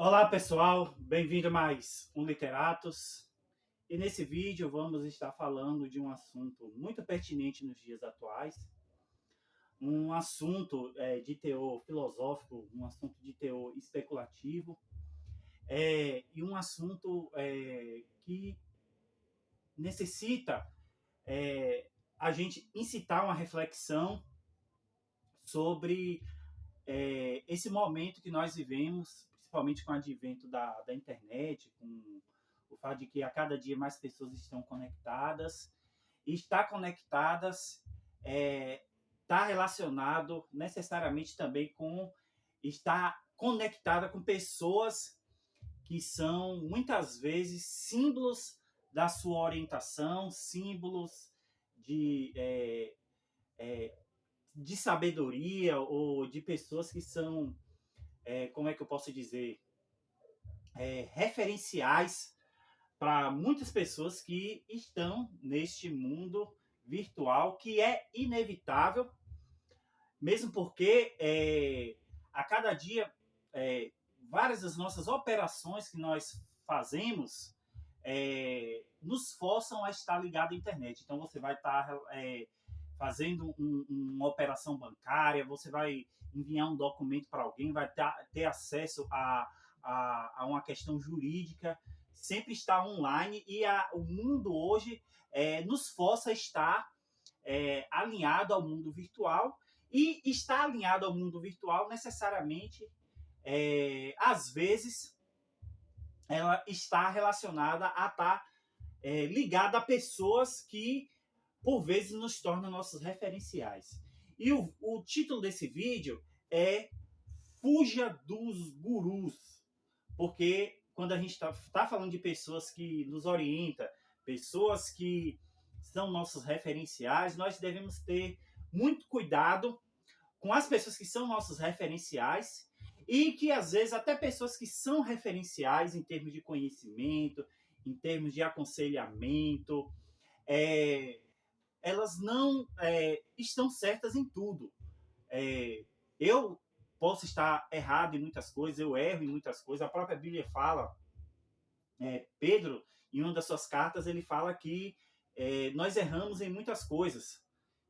Olá pessoal, bem-vindo a mais um Literatos. E nesse vídeo vamos estar falando de um assunto muito pertinente nos dias atuais, um assunto de teor filosófico, um assunto de teor especulativo, e um assunto que necessita a gente incitar uma reflexão sobre esse momento que nós vivemos, principalmente com o advento da internet, com o fato de que a cada dia mais pessoas estão conectadas, e estar conectadas está relacionado necessariamente também com estar conectada com pessoas que são muitas vezes símbolos da sua orientação, símbolos de, é, é, de sabedoria ou de pessoas que são, como é que eu posso dizer, referenciais para muitas pessoas que estão neste mundo virtual, que é inevitável, mesmo porque a cada dia várias das nossas operações que nós fazemos nos forçam a estar ligado à internet. Então você vai estar fazendo uma operação bancária, você vai enviar um documento para alguém, vai ter acesso a uma questão jurídica, sempre está online, e o mundo hoje nos força a estar alinhado ao mundo virtual, e estar alinhado ao mundo virtual necessariamente, às vezes, ela está relacionada a estar ligada a pessoas que por vezes nos tornam nossos referenciais. E o título desse vídeo é Fuja dos Gurus, porque quando a gente está falando de pessoas que nos orientam, pessoas que são nossos referenciais, nós devemos ter muito cuidado com as pessoas que são nossos referenciais, e que às vezes até pessoas que são referenciais em termos de conhecimento, em termos de aconselhamento, elas não estão certas em tudo. Eu posso estar errado em muitas coisas, eu erro em muitas coisas. A própria Bíblia fala, Pedro, em uma das suas cartas, ele fala que nós erramos em muitas coisas.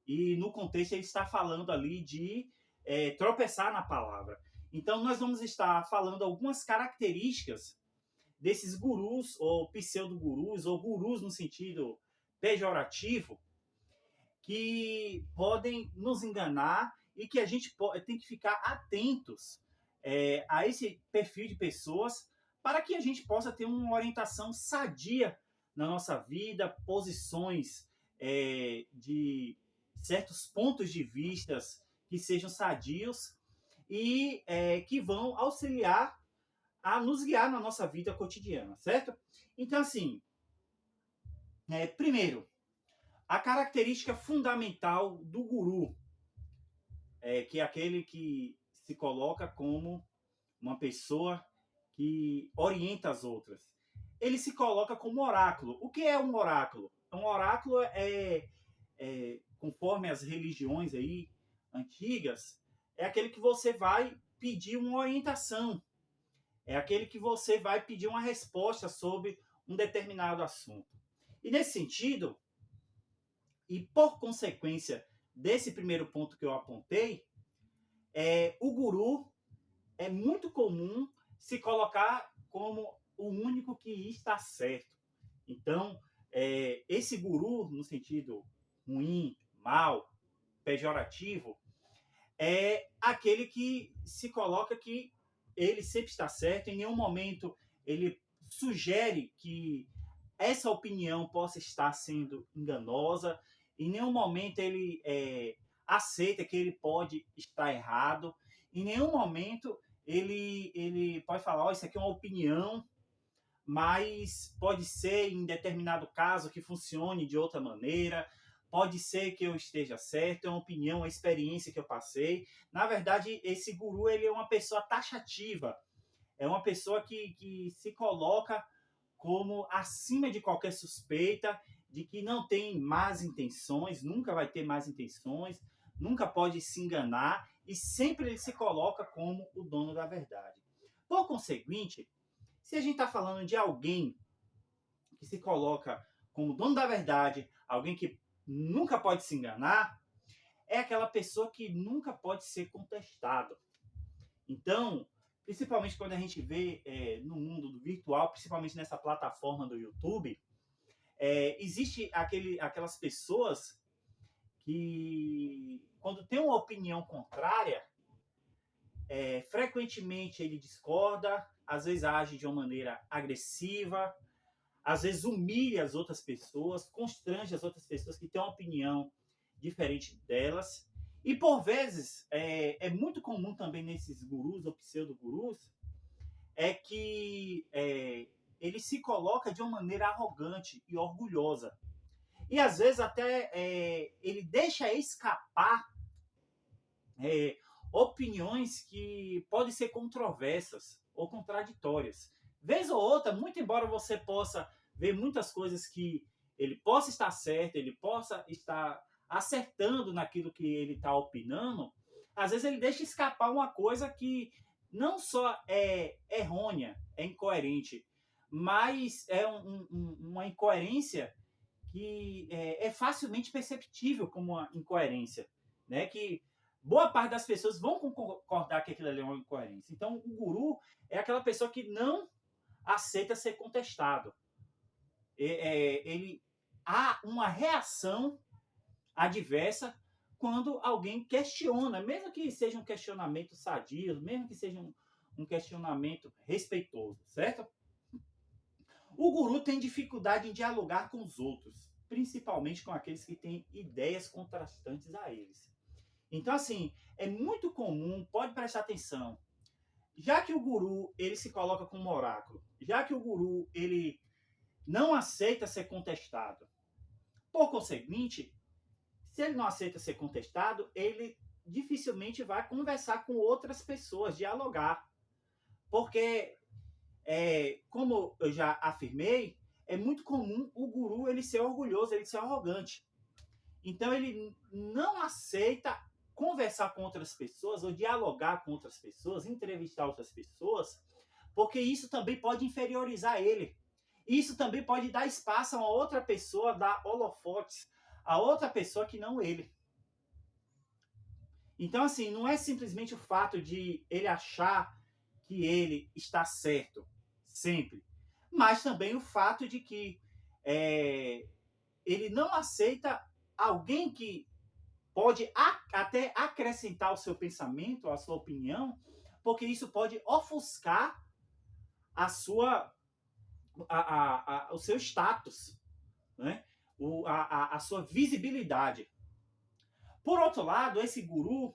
E no contexto ele está falando ali de tropeçar na palavra. Então nós vamos estar falando algumas características desses gurus, ou pseudo-gurus, ou gurus no sentido pejorativo, que podem nos enganar, e que a gente tem que ficar atentos a esse perfil de pessoas, para que a gente possa ter uma orientação sadia na nossa vida, posições de certos pontos de vista que sejam sadios, e que vão auxiliar a nos guiar na nossa vida cotidiana, certo? Então, assim, primeiro, a característica fundamental do guru, que é aquele que se coloca como uma pessoa que orienta as outras. Ele se coloca como oráculo. O que é um oráculo? Um oráculo conforme as religiões aí antigas, é aquele que você vai pedir uma orientação. É aquele que você vai pedir uma resposta sobre um determinado assunto. E nesse sentido, e por consequência desse primeiro ponto que eu apontei, o guru é muito comum se colocar como o único que está certo. Então, esse guru, no sentido ruim, mal, pejorativo, é aquele que se coloca que ele sempre está certo, em nenhum momento ele sugere que essa opinião possa estar sendo enganosa, em nenhum momento ele aceita que ele pode estar errado, em nenhum momento ele pode falar, oh, isso aqui é uma opinião, mas pode ser em determinado caso que funcione de outra maneira, pode ser que eu esteja certo, é uma opinião, uma experiência que eu passei. Na verdade, esse guru ele é uma pessoa taxativa, é uma pessoa que se coloca como acima de qualquer suspeita, de que não tem más intenções, nunca vai ter más intenções, nunca pode se enganar, e sempre ele se coloca como o dono da verdade. Por conseguinte, se a gente está falando de alguém que se coloca como dono da verdade, alguém que nunca pode se enganar, é aquela pessoa que nunca pode ser contestado. Então, principalmente quando a gente vê no mundo do virtual, principalmente nessa plataforma do YouTube, existe aquelas pessoas que, quando tem uma opinião contrária, frequentemente ele discorda, às vezes age de uma maneira agressiva, às vezes humilha as outras pessoas, constrange as outras pessoas que têm uma opinião diferente delas. E por vezes, muito comum também nesses gurus ou pseudo-gurus, é que ele se coloca de uma maneira arrogante e orgulhosa. E às vezes até ele deixa escapar opiniões que podem ser controversas ou contraditórias. Vez ou outra, muito embora você possa ver muitas coisas que ele possa estar certo, ele possa estar acertando naquilo que ele está opinando, às vezes ele deixa escapar uma coisa que não só é errônea, é incoerente, mas é uma incoerência que é facilmente perceptível como uma incoerência, né? Que boa parte das pessoas vão concordar que aquilo ali é uma incoerência. Então, o guru é aquela pessoa que não aceita ser contestado. Ele há uma reação adversa quando alguém questiona, mesmo que seja um questionamento sadio, mesmo que seja um questionamento respeitoso, certo? O guru tem dificuldade em dialogar com os outros, principalmente com aqueles que têm ideias contrastantes a eles. Então, assim, é muito comum, pode prestar atenção, já que o guru ele se coloca como oráculo, já que o guru ele não aceita ser contestado, por conseguinte, se ele não aceita ser contestado, ele dificilmente vai conversar com outras pessoas, dialogar. Porque, como eu já afirmei, é muito comum o guru ele ser orgulhoso, ele ser arrogante. Então ele não aceita conversar com outras pessoas ou dialogar com outras pessoas, entrevistar outras pessoas, porque isso também pode inferiorizar ele. Isso também pode dar espaço a uma outra pessoa, dar holofotes a outra pessoa que não ele. Então, assim, não é simplesmente o fato de ele achar que ele está certo sempre, mas também o fato de que ele não aceita alguém que pode até acrescentar o seu pensamento, a sua opinião, porque isso pode ofuscar a sua, o seu status, né? A sua visibilidade. Por outro lado, esse guru,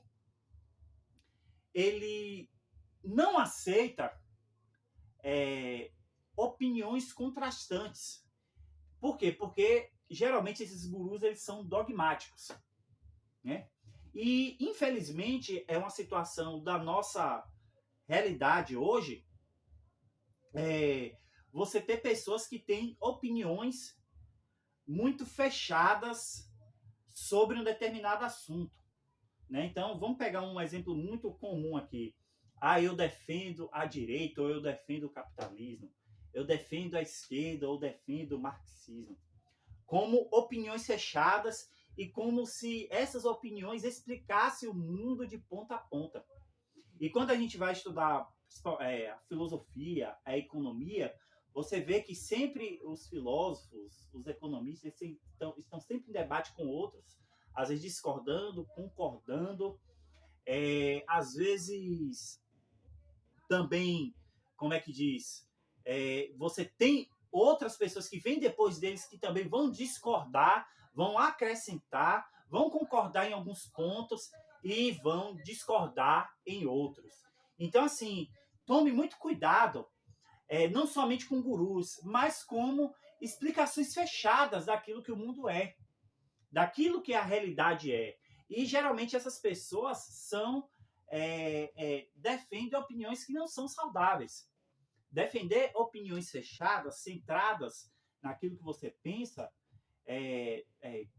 ele não aceita opiniões contrastantes. Por quê? Porque geralmente esses gurus eles são dogmáticos, né? E infelizmente é uma situação da nossa realidade hoje, você ter pessoas que têm opiniões muito fechadas sobre um determinado assunto, né? Então vamos pegar um exemplo muito comum aqui. Eu defendo a direita ou eu defendo o capitalismo, eu defendo a esquerda ou defendo o marxismo, como opiniões fechadas e como se essas opiniões explicassem o mundo de ponta a ponta. E quando a gente vai estudar a filosofia, a economia, você vê que sempre os filósofos, os economistas, estão sempre em debate com outros, às vezes discordando, concordando, às vezes também, como é que diz, você tem outras pessoas que vêm depois deles que também vão discordar, vão acrescentar, vão concordar em alguns pontos e vão discordar em outros. Então, assim, tome muito cuidado, não somente com gurus, mas como explicações fechadas daquilo que o mundo é, daquilo que a realidade é. E geralmente essas pessoas defendem opiniões que não são saudáveis. Defender opiniões fechadas, centradas naquilo que você pensa,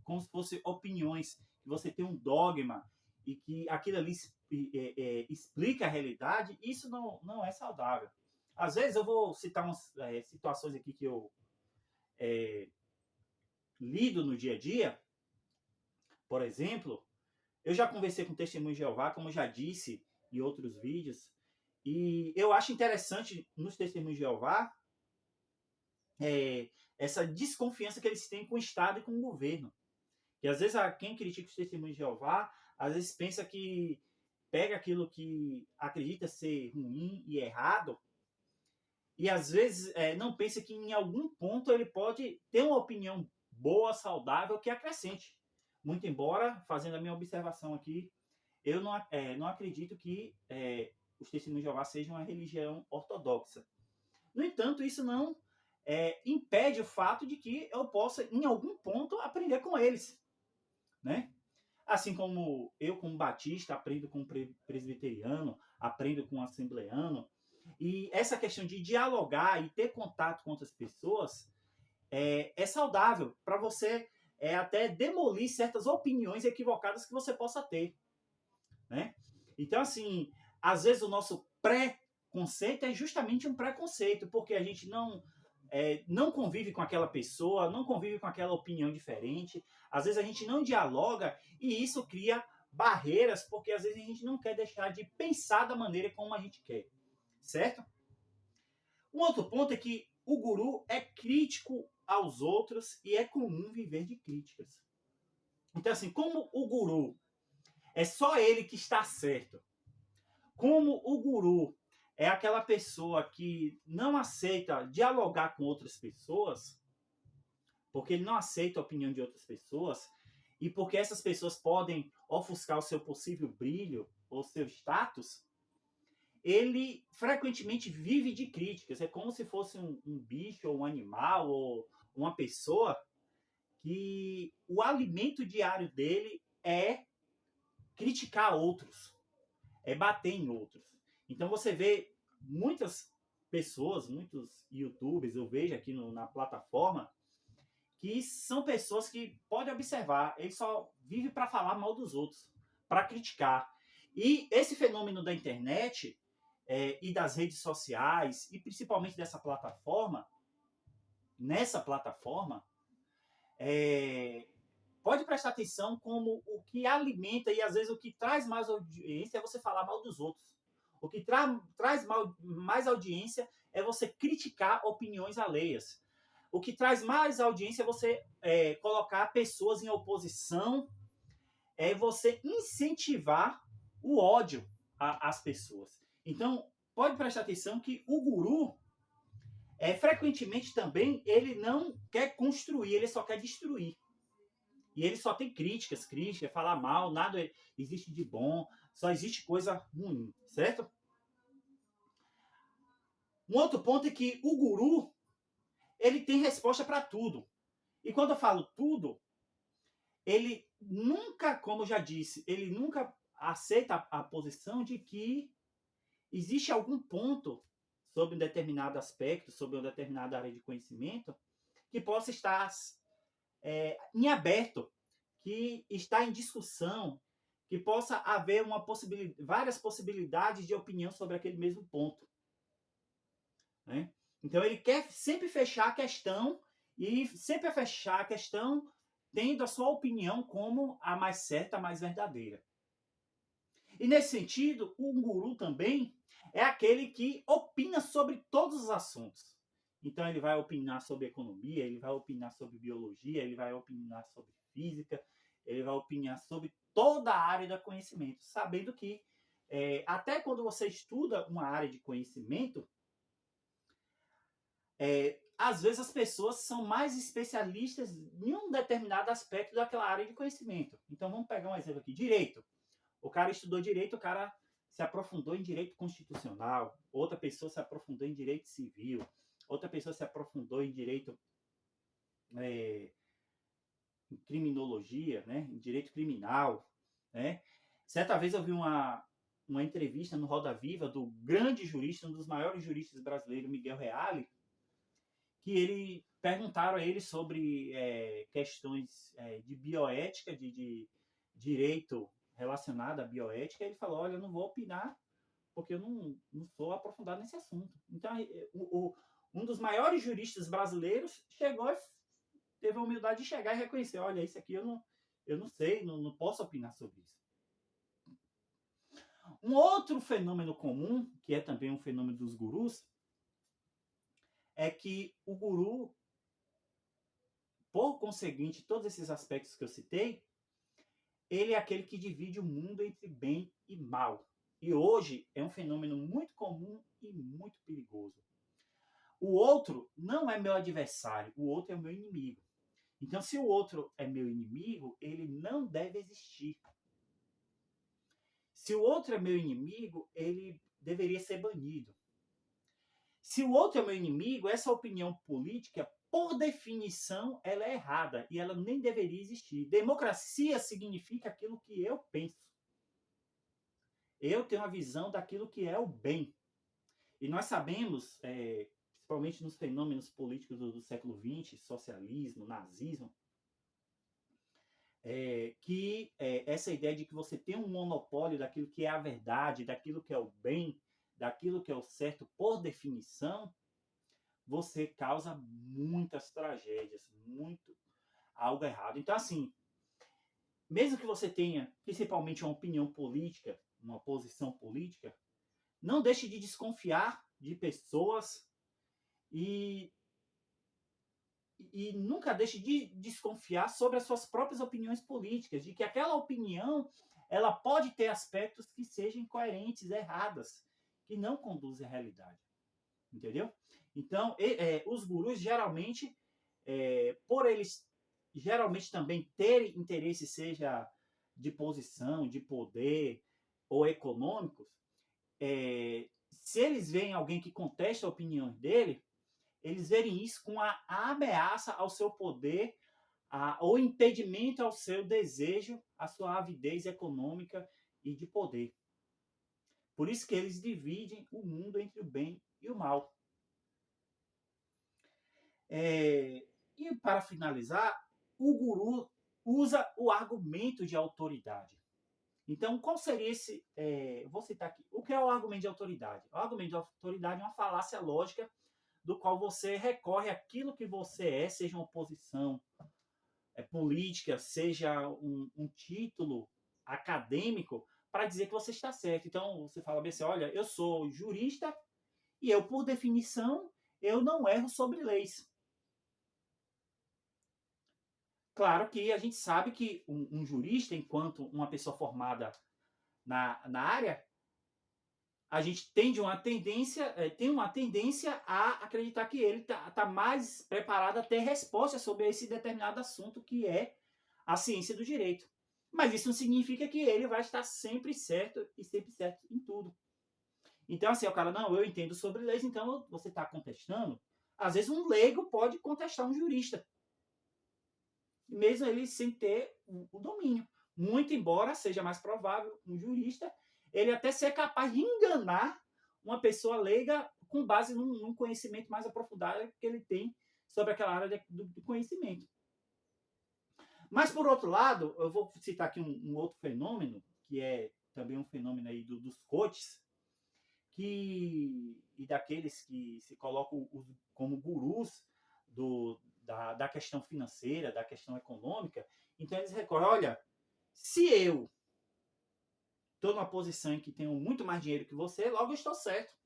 como se fossem opiniões que você tem um dogma e que aquilo ali explica a realidade, isso não é saudável. Às vezes eu vou citar umas situações aqui que eu lido no dia a dia. Por exemplo, eu já conversei com testemunho de Jeová, como eu já disse em outros vídeos, e eu acho interessante nos testemunhos de Jeová essa desconfiança que eles têm com o Estado e com o governo. E às vezes quem critica os testemunhos de Jeová, às vezes pensa que pega aquilo que acredita ser ruim e errado, e às vezes não pensa que em algum ponto ele pode ter uma opinião boa, saudável, que acrescente. Muito embora, fazendo a minha observação aqui, eu não acredito que os testemunhos de Jeová sejam uma religião ortodoxa. No entanto, isso não impede o fato de que eu possa, em algum ponto, aprender com eles. Né? Assim como eu, como batista, aprendo com presbiteriano, aprendo com assembleano. E essa questão de dialogar e ter contato com outras pessoas é saudável para você até demolir certas opiniões equivocadas que você possa ter. Né? Então, assim, às vezes o nosso preconceito é justamente um preconceito, porque a gente não convive com aquela pessoa, não convive com aquela opinião diferente, às vezes a gente não dialoga e isso cria barreiras, porque às vezes a gente não quer deixar de pensar da maneira como a gente quer, certo? Um outro ponto é que o guru é crítico aos outros e é comum viver de críticas. Então, assim, como o guru é só ele que está certo, como o guru é aquela pessoa que não aceita dialogar com outras pessoas, porque ele não aceita a opinião de outras pessoas, e porque essas pessoas podem ofuscar o seu possível brilho ou seu status, ele frequentemente vive de críticas. É como se fosse um bicho ou um animal ou uma pessoa que o alimento diário dele é criticar outros, é bater em outros. Então você vê muitas pessoas, muitos youtubers, eu vejo aqui na plataforma, que são pessoas que, pode observar, eles só vivem para falar mal dos outros, para criticar. E esse fenômeno da internet e das redes sociais, e principalmente dessa plataforma, nessa plataforma, pode prestar atenção como o que alimenta e às vezes o que traz mais audiência é você falar mal dos outros. O que traz mais audiência é você criticar opiniões alheias. O que traz mais audiência é você colocar pessoas em oposição, é você incentivar o ódio às pessoas. Então, pode prestar atenção que o guru, frequentemente também, ele não quer construir, ele só quer destruir. E ele só tem críticas, falar mal, nada existe de bom, só existe coisa ruim, certo? Um outro ponto é que o guru, ele tem resposta para tudo. E quando eu falo tudo, ele nunca, como eu já disse, ele nunca aceita a posição de que existe algum ponto sobre um determinado aspecto, sobre uma determinada área de conhecimento, que possa estar em aberto, que está em discussão, que possa haver várias possibilidades de opinião sobre aquele mesmo ponto. Né? Então ele quer sempre fechar a questão e sempre fechar a questão tendo a sua opinião como a mais certa, a mais verdadeira. E nesse sentido, o guru também é aquele que opina sobre todos os assuntos. Então ele vai opinar sobre economia, ele vai opinar sobre biologia, ele vai opinar sobre física, ele vai opinar sobre toda a área do conhecimento, sabendo que até quando você estuda uma área de conhecimento, às vezes as pessoas são mais especialistas em um determinado aspecto daquela área de conhecimento. Então vamos pegar um exemplo aqui, direito. O cara estudou direito, o cara se aprofundou em direito constitucional, outra pessoa se aprofundou em direito civil, outra pessoa se aprofundou em direito em criminologia, né, em direito criminal, né? Certa vez eu vi uma entrevista no Roda Viva do grande jurista, um dos maiores juristas brasileiros, Miguel Reale, que perguntaram a ele sobre questões de bioética, de direito relacionada à bioética, ele falou, olha, eu não vou opinar porque eu não sou aprofundado nesse assunto. Então, um dos maiores juristas brasileiros chegou e teve a humildade de chegar e reconhecer, olha, isso aqui eu não sei, não posso opinar sobre isso. Um outro fenômeno comum, que é também um fenômeno dos gurus, é que o guru, por conseguinte, todos esses aspectos que eu citei, ele é aquele que divide o mundo entre bem e mal. E hoje é um fenômeno muito comum e muito perigoso. O outro não é meu adversário, o outro é meu inimigo. Então, se o outro é meu inimigo, ele não deve existir. Se o outro é meu inimigo, ele deveria ser banido. Se o outro é meu inimigo, essa opinião política, por definição, ela é errada e ela nem deveria existir. Democracia significa aquilo que eu penso. Eu tenho a visão daquilo que é o bem. E nós sabemos, principalmente nos fenômenos políticos do século XX, socialismo, nazismo, que essa ideia de que você tem um monopólio daquilo que é a verdade, daquilo que é o bem, daquilo que é o certo, por definição, você causa muitas tragédias, muito algo errado. Então, assim, mesmo que você tenha principalmente uma opinião política, uma posição política, não deixe de desconfiar de pessoas e nunca deixe de desconfiar sobre as suas próprias opiniões políticas, de que aquela opinião ela pode ter aspectos que sejam incoerentes, erradas, que não conduzem à realidade. Entendeu? Então, os gurus geralmente, por eles geralmente também terem interesse, seja de posição, de poder ou econômicos, se eles veem alguém que contesta a opinião dele, eles verem isso com a ameaça ao seu poder, ou impedimento ao seu desejo, à sua avidez econômica e de poder. Por isso que eles dividem o mundo entre o bem e o mal. E para finalizar, o guru usa o argumento de autoridade. Então, qual seria esse... vou citar aqui. O que é o argumento de autoridade? O argumento de autoridade é uma falácia lógica do qual você recorre àquilo que você é, seja uma posição política, seja um título acadêmico, para dizer que você está certo. Então, você fala bem assim, olha, eu sou jurista e eu, por definição, eu não erro sobre leis. Claro que a gente sabe que um jurista, enquanto uma pessoa formada na área, a gente tem uma tendência a acreditar que ele tá mais preparado a ter resposta sobre esse determinado assunto que é a ciência do direito. Mas isso não significa que ele vai estar sempre certo e sempre certo em tudo. Então, assim, o cara, não, eu entendo sobre leis, então você está contestando. Às vezes um leigo pode contestar um jurista, mesmo ele sem ter o domínio. Muito embora seja mais provável um jurista ele até ser capaz de enganar uma pessoa leiga com base num conhecimento mais aprofundado que ele tem sobre aquela área do conhecimento. Mas, por outro lado, eu vou citar aqui um outro fenômeno, que é também um fenômeno aí dos coaches, e daqueles que se colocam como gurus da questão financeira, da questão econômica. Então, eles recorrem, olha, se eu estou numa posição em que tenho muito mais dinheiro que você, logo eu estou certo.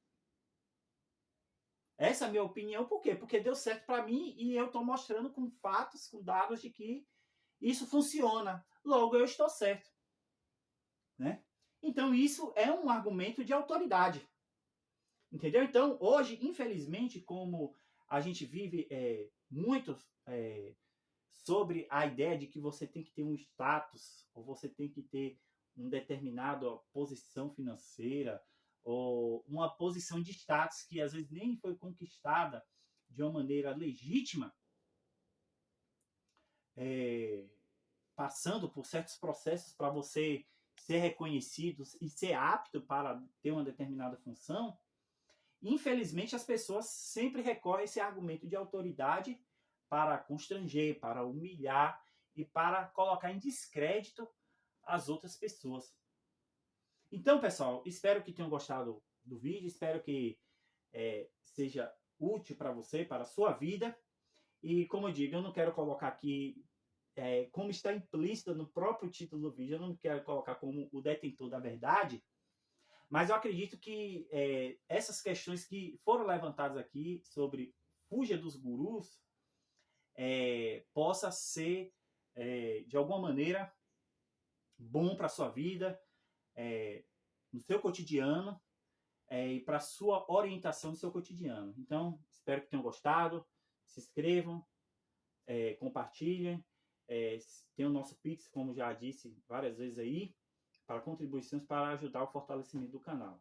Essa é a minha opinião, por quê? Porque deu certo para mim e eu estou mostrando com fatos, com dados de que isso funciona. Logo eu estou certo. Né? Então isso é um argumento de autoridade. Entendeu? Então hoje, infelizmente, como a gente vive muito sobre a ideia de que você tem que ter um status, ou você tem que ter uma determinada posição financeira, ou uma posição de status que às vezes nem foi conquistada de uma maneira legítima, passando por certos processos para você ser reconhecido e ser apto para ter uma determinada função, infelizmente as pessoas sempre recorrem a esse argumento de autoridade para constranger, para humilhar e para colocar em descrédito as outras pessoas. Então, pessoal, espero que tenham gostado do vídeo, espero que seja útil para você, para a sua vida. E como eu digo, eu não quero colocar aqui, como está implícito no próprio título do vídeo, eu não quero colocar como o detentor da verdade, mas eu acredito que essas questões que foram levantadas aqui sobre fuja dos gurus, possa ser, de alguma maneira, bom para a sua vida, no seu cotidiano, e para a sua orientação no seu cotidiano. Então, espero que tenham gostado. Se inscrevam, compartilhem. Tem o nosso Pix, como já disse várias vezes aí, para contribuições para ajudar o fortalecimento do canal.